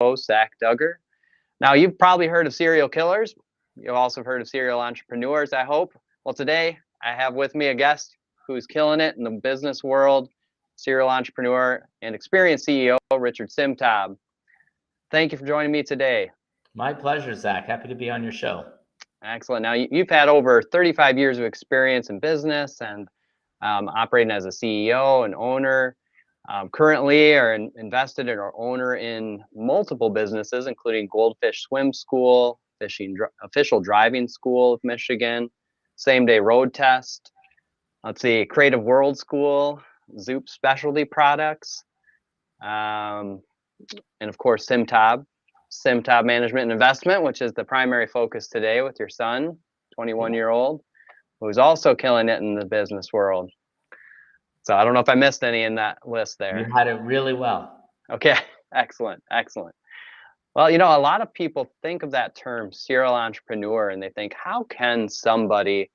host, Zach Duggar. Now, you've probably heard of serial killers. You've also heard of serial entrepreneurs, I hope. Well, today I have with me a guest who's killing it in the business world, serial entrepreneur and experienced CEO, Richard Simtob. Thank you for joining me today. My pleasure, Zach. Happy to be on your show. Excellent. Now, you've had over 35 years of experience in business and operating as a CEO and owner. Currently are invested in or owner in multiple businesses, including Goldfish Swim School, Official Driving School of Michigan, Same Day Road Test, Creative World School, Zoup Specialty Products, and of course Simtob Management and Investment, which is the primary focus today with your son, 21-year-old, who's also killing it in the business world. So I don't know if I missed any in that list there. You had it really well. Okay, excellent. Well, a lot of people think of that term serial entrepreneur and they think, how can somebody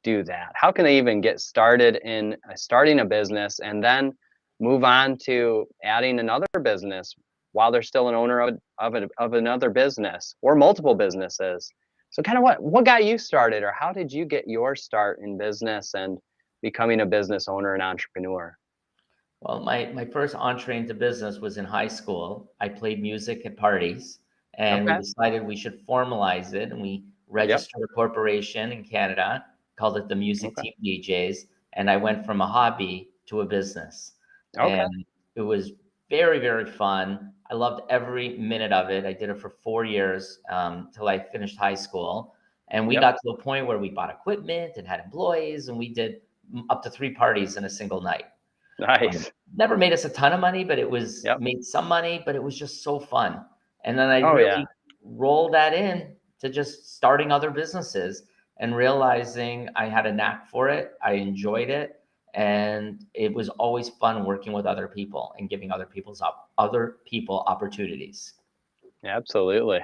do that? How can they even get started in starting a business and then move on to adding another business while they're still an owner of another business or multiple businesses? So kind of what got you started, or how did you get your start in business and becoming a business owner and entrepreneur? Well, my first entree into business was in high school. I played music at parties, and we Okay. decided we should formalize it, and we registered a corporation in Canada, called it the Music Okay. Team DJs, and I went from a hobby to a business. Okay. And it was very, very fun. I loved every minute of it. I did it for 4 years till I finished high school. And we got to a point where we bought equipment and had employees, and we did up to 3 parties in a single night. Nice. Never made us a ton of money, but it was made some money, but it was just so fun. And then I really rolled that in to just starting other businesses and realizing I had a knack for it. I enjoyed it. And it was always fun working with other people and giving other people opportunities. Absolutely.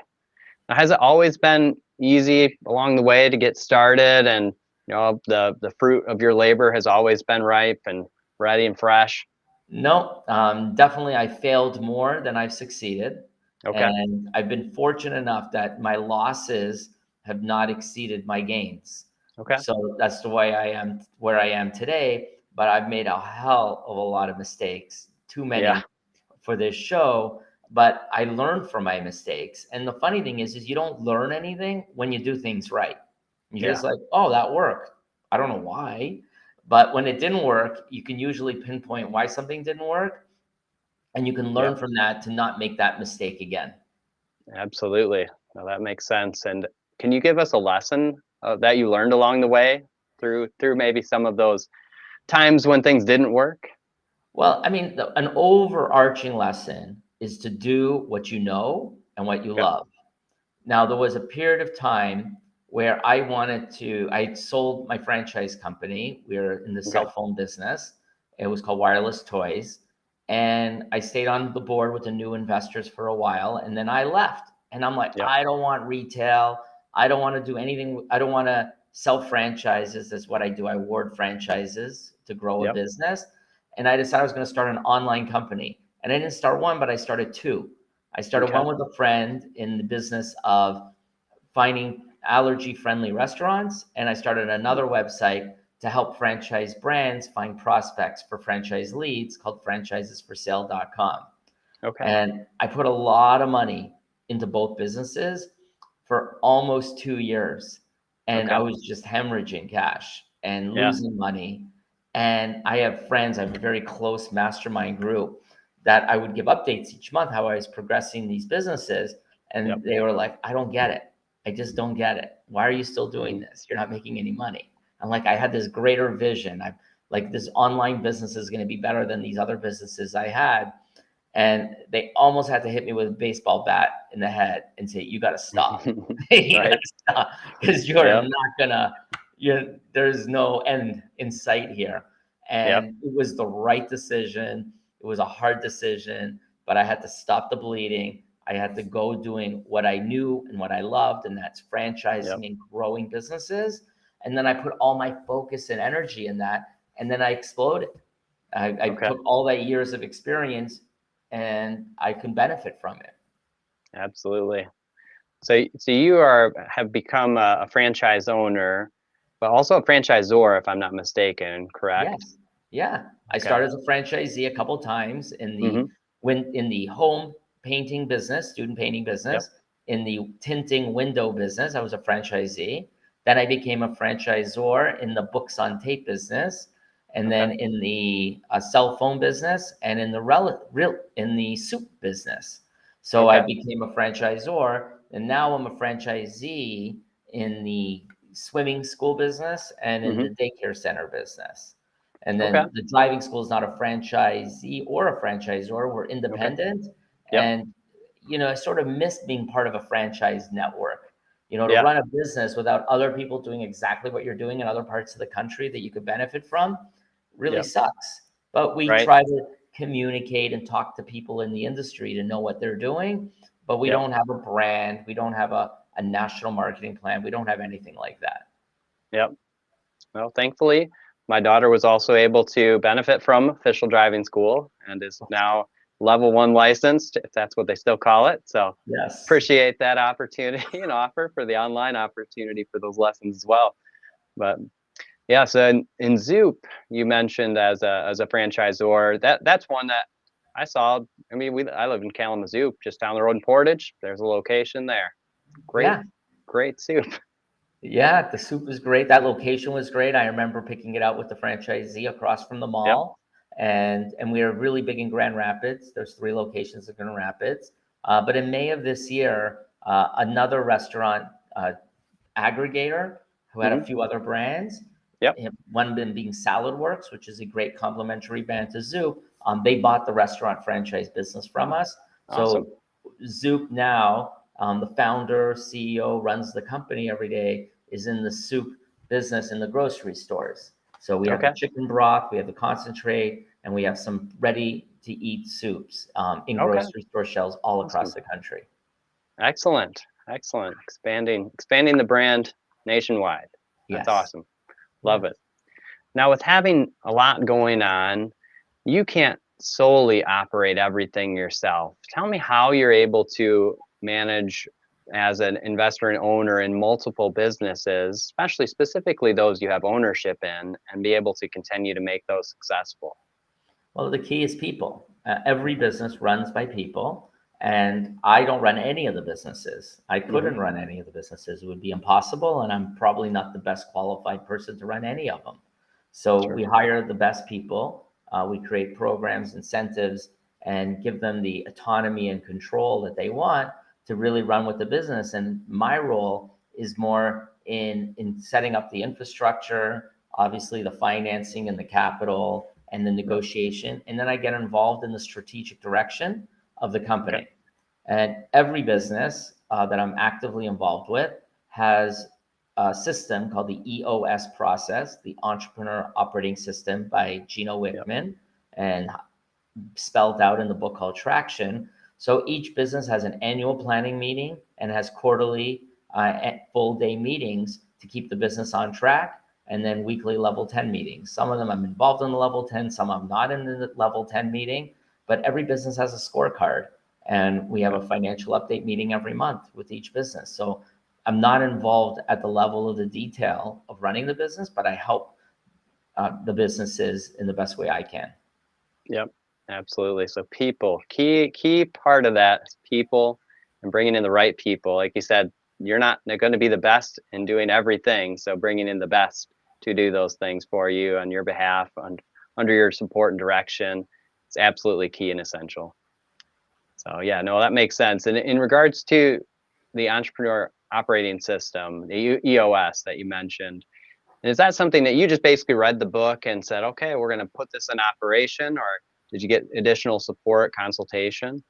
Now, has it always been easy along the way to get started, and the fruit of your labor has always been ripe and ready and fresh? No, definitely I failed more than I've succeeded. Okay. And I've been fortunate enough that my losses have not exceeded my gains. Okay. So that's the way I am where I am today. But I've made a hell of a lot of mistakes, too many for this show. But I learned from my mistakes. And the funny thing is you don't learn anything when you do things right. You're just like, oh, that worked. I don't know why. But when it didn't work, you can usually pinpoint why something didn't work. And you can learn from that to not make that mistake again. Absolutely. Well, that makes sense. And can you give us a lesson that you learned along the way through maybe some of those times when things didn't work? Well, I mean, an overarching lesson is to do what you know and what you love. Now, there was a period of time where I sold my franchise company. We were in the cell phone business. It was called Wireless Toys. And I stayed on the board with the new investors for a while. And then I left. And I'm like, I don't want retail. I don't want to do anything. I don't want to sell franchises. That's what I do. I award franchises to grow a business. And I decided I was going to start an online company. And I didn't start one, but I started 2. I started one with a friend in the business of finding allergy-friendly restaurants, and I started another website to help franchise brands find prospects for franchise leads called franchisesforsale.com. Okay. And I put a lot of money into both businesses for almost 2 years, and I was just hemorrhaging cash and losing money. And I have friends, I have a very close mastermind group that I would give updates each month how I was progressing these businesses. And they were like, I don't get it. I just don't get it. Why are you still doing this? You're not making any money. I'm like, I had this greater vision. I'm like, this online business is going to be better than these other businesses I had. And they almost had to hit me with a baseball bat in the head and say, you got to stop. You got to stop, because you're not going to, there's no end in sight here. And it was the right decision. It was a hard decision, but I had to stop the bleeding. I had to go doing what I knew and what I loved, and that's franchising and growing businesses. And then I put all my focus and energy in that, and then I exploded. I took all that years of experience, and I can benefit from it. Absolutely. So you have become a franchise owner, but also a franchisor, if I'm not mistaken, correct? Yes. Yeah. I Okay. started as a franchisee a couple times Mm-hmm. in the home painting business, student painting Yep. business, in the tinting window business. I was a franchisee. Then I became a franchisor in the books on tape business, and Okay. then in the cell phone business, and in the in the soup business. So I Okay. became a franchisor, and now I'm a franchisee in the swimming school business and in Mm-hmm. the daycare center business. And Okay. then the driving school is not a franchisee or a franchisor. We're Okay. independent. Yep. And, I sort of missed being part of a franchise network. To Yeah. run a business without other people doing exactly what you're doing in other parts of the country that you could benefit from really Yep. sucks. But we Right. try to communicate and talk to people in the industry to know what they're doing. But we Yep. don't have a brand. We don't have a national marketing plan. We don't have anything like that. Yep. Well, thankfully, my daughter was also able to benefit from official driving school and is now level one licensed, if that's what they still call it. So Yes. appreciate that opportunity and offer for the online opportunity for those lessons as well. But yeah, so in Zoup, you mentioned as a franchisor, that's one that I saw. I mean, I live in Kalamazoo, just down the road in Portage. There's a location there. Great, Yeah. great soup. Yeah, the soup was great. That location was great. I remember picking it out with the franchisee across from the Yep. mall, and we are really big in Grand Rapids. There's 3 locations in Grand Rapids. But in May of this year, another restaurant aggregator who had a Hmm. few other brands, Yep. one of them being Salad Works, which is a great complementary brand to Zoup. They bought the restaurant franchise business from Oh, us. awesome. So Zoup now, the founder, CEO, runs the company every day, is in the soup business in the grocery stores. So we have the Okay. chicken broth, we have the concentrate, and we have some ready to eat soups in Okay. grocery store shelves all across Awesome. the country. Excellent. Excellent. Expanding the brand nationwide. That's Yes. awesome. Love Yes. it. Now, with having a lot going on, you can't solely operate everything yourself. Tell me how you're able to manage as an investor and owner in multiple businesses, especially specifically those you have ownership in, and be able to continue to make those successful. Well, the key is people. Every business runs by people, and I don't run any of the businesses. I Hmm. couldn't run any of the businesses. It would be impossible, and I'm probably not the best qualified person to run any of them. So Sure. we hire the best people. We create programs, incentives, and give them the autonomy and control that they want to really run with the business. And my role is more in setting up the infrastructure, obviously the financing and the capital and the Yep. negotiation. And then I get involved in the strategic direction of the Okay. company. And every business that I'm actively involved with has a system called the EOS process, the Entrepreneur Operating System by Gino Yep. Wickman, and spelled out in the book called Traction. So each business has an annual planning meeting and has quarterly full day meetings to keep the business on track, and then weekly level 10 meetings. Some of them I'm involved in the level 10, some I'm not in the level 10 meeting, but every business has a scorecard. And we have Okay. a financial update meeting every month with each business. So I'm not involved at the level of the detail of running the business, but I help the businesses in the best way I can. Yep. Absolutely. So people, key part of that is people and bringing in the right people. Like you said, you're not going to be the best in doing everything. So bringing in the best to do those things for you on your behalf, under your support and direction, it's absolutely key and essential. So yeah, no, that makes sense. And in regards to the entrepreneur operating system, the EOS that you mentioned, is that something that you just basically read the book and said, okay, we're going to put this in operation, or did you get additional support, consultation?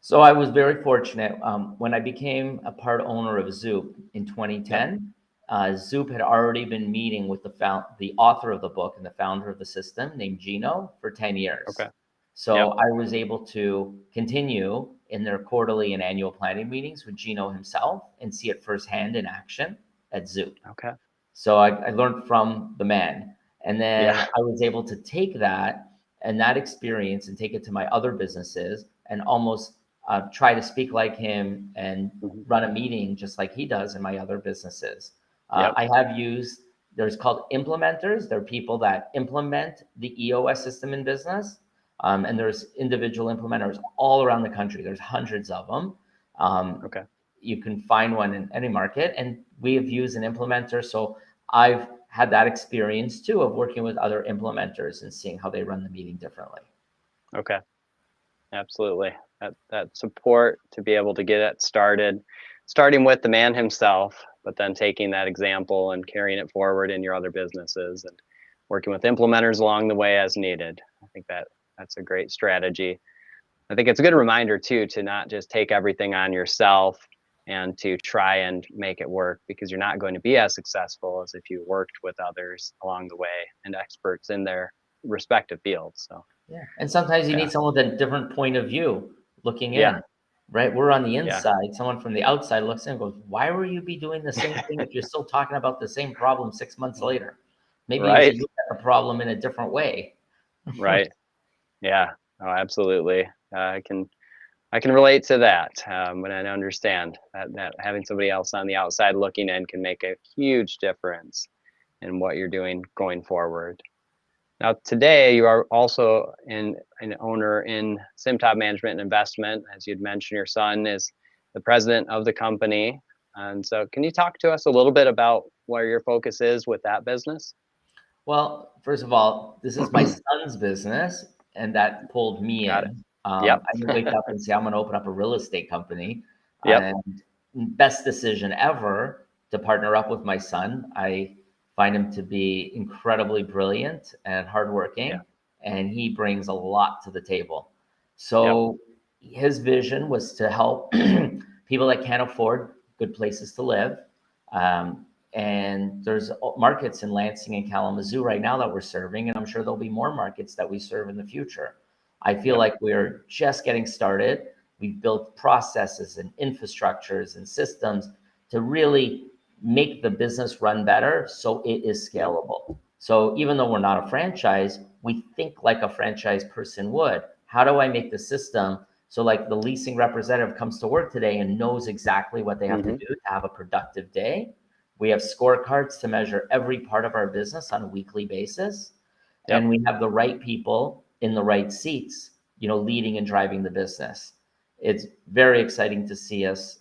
So I was very fortunate when I became a part owner of Zoup in Yep. 2010. Zoup had already been meeting with the author of the book and the founder of the system named Gino for 10 years. Okay. So Yep. I was able to continue in their quarterly and annual planning meetings with Gino himself and see it firsthand in action at Zoup. Okay. So I learned from the man. And then Yeah. I was able to take that and that experience and take it to my other businesses and almost try to speak like him and Mhm. run a meeting just like he does in my other businesses. Yep. I have used, there's called implementers. They're people that implement the EOS system in business. And there's individual implementers all around the country. There's hundreds of them. Okay. You can find one in any market, and we have used an implementer. So I've had that experience too of working with other implementers and seeing how they run the meeting differently. Okay. Absolutely. That support to be able to get it started, starting with the man himself, but then taking that example and carrying it forward in your other businesses and working with implementers along the way as needed. I think that's a great strategy. I think it's a good reminder too to not just take everything on yourself and to try and make it work, because you're not going to be as successful as if you worked with others along the way and experts in their respective fields. So Yeah. And sometimes you yeah. need someone with a different point of view looking Yeah. in, right? We're on the Yeah. inside. Someone from the outside looks in and goes, why were you be doing the same thing if you're still talking about the same problem 6 months later? Maybe you Right. should look at the problem in a different way. Right. Yeah. Oh, absolutely. I can relate to that, and I understand that having somebody else on the outside looking in can make a huge difference in what you're doing going forward. Now, today you are also an owner in Simtob Management and Investment. As you'd mentioned, your son is the president of the company. And so can you talk to us a little bit about where your focus is with that business? Well, first of all, this is my son's business, and that pulled me Got it. in. Yep. I didn't wake up and say, I'm going to open up a real estate company. Yep. And best decision ever to partner up with my son. I find him to be incredibly brilliant and Yeah. hardworking, and he brings a lot to the table. Yep. So his vision was to help people that can't afford good places to live. Um, and there's markets in Lansing and Kalamazoo right now that we're serving, and I'm sure there'll be more markets that we serve in the future. I feel Yep. like we're just getting started. We've built processes and infrastructures and systems to really make the business run better so it is Yep. scalable. So even though we're not a franchise, we think like a franchise person would. How do I make the system so like the leasing representative comes to work today and knows exactly what they have to Hmm. do to have a productive day? We have scorecards to measure every part of our business on a weekly basis. Yep. And we have the right people in the right seats, leading and driving the business. It's very exciting to see us.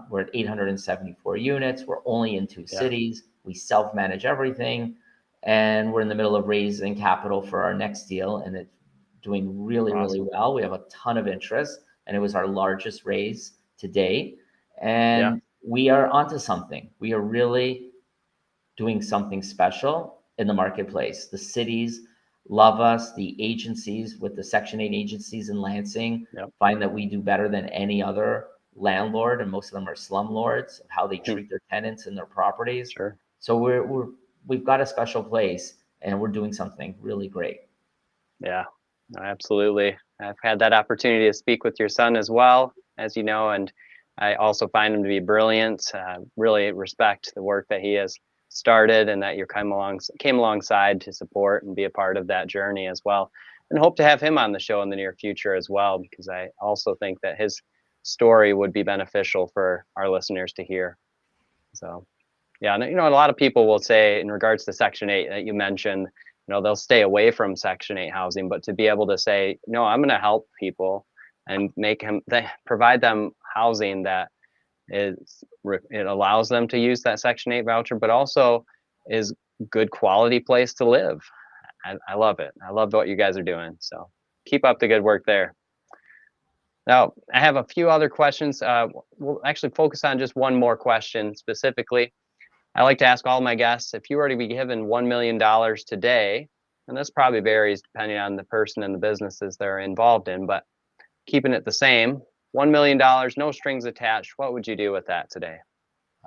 We're at 874 units. We're only in two Yeah. cities. We self-manage everything. And we're in the middle of raising capital for our next deal. And it's doing really, really Awesome. well. We have a ton of interest. And it was our largest raise to date. Yeah. And we are onto something. We are really doing something special in the marketplace. The cities love us. The agencies with the Section 8 agencies in Lansing Yep. find that we do better than any other landlord, and most of them are slumlords, of how they treat their tenants and their properties. Sure. So we've got a special place, and we're doing something really great. Yeah. No, absolutely. I've had that opportunity to speak with your son as well, as you know, and I also find him to be brilliant. Really respect the work that he has started and that you came alongside to support and be a part of that journey as well. And hope to have him on the show in the near future as well, because I also think that his story would be beneficial for our listeners to hear. So, yeah, and a lot of people will say in regards to Section 8 that you mentioned, they'll stay away from Section 8 housing, but to be able to say, no, I'm going to help people and provide them housing that it allows them to use that Section 8 voucher, but also is good quality place to live. I love it. I love what you guys are doing. So keep up the good work there. Now, I have a few other questions. We'll actually focus on just one more question specifically. I like to ask all my guests, if you were to be given $1 million today, and this probably varies depending on the person and the businesses they're involved in, but keeping it the same, $1 million, no strings attached, what would you do with that today?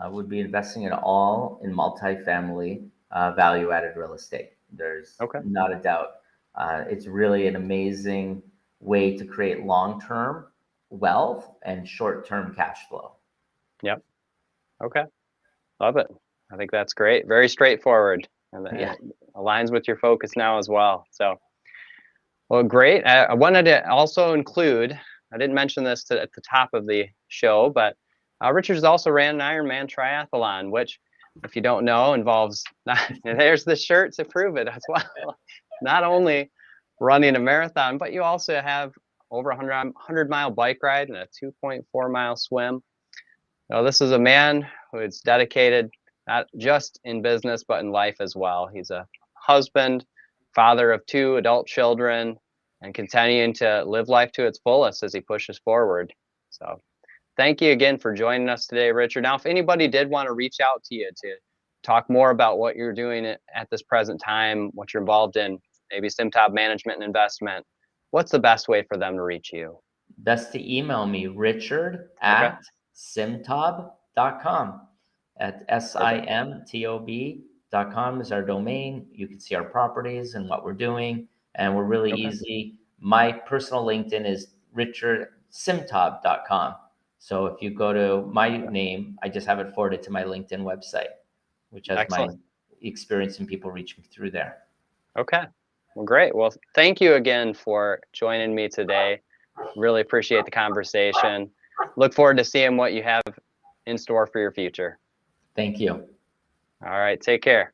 I would be investing in multifamily value-added real estate. There's Okay. not a doubt. It's really an amazing way to create long-term wealth and short-term cash flow. Yep. Okay. Love it. I think that's great. Very straightforward, and Yeah. it aligns with your focus now as well. So, well, great. I wanted to also include I didn't mention this at the top of the show, but Richard's also ran an Ironman triathlon, which, if you don't know, involves, and there's the shirt to prove it as well, not only running a marathon, but you also have over 100-mile bike ride and a 2.4-mile swim. So this is a man who is dedicated not just in business, but in life as well. He's a husband, father of 2 adult children, and continuing to live life to its fullest as he pushes forward. So thank you again for joining us today, Richard. Now, if anybody did want to reach out to you to talk more about what you're doing at this present time, what you're involved in, maybe Simtob Management and Investment, what's the best way for them to reach you? Best to email me, richard@simtob.com. At simtob.com is our domain. You can see our properties and what we're doing, and we're really easy. My personal LinkedIn is richardsimtob.com. So if you go to my name, I just have it forwarded to my LinkedIn website, which has my experience and people reach me through there. Okay. Well, great. Well, thank you again for joining me today. Really appreciate the conversation. Look forward to seeing what you have in store for your future. Thank you. All right. Take care.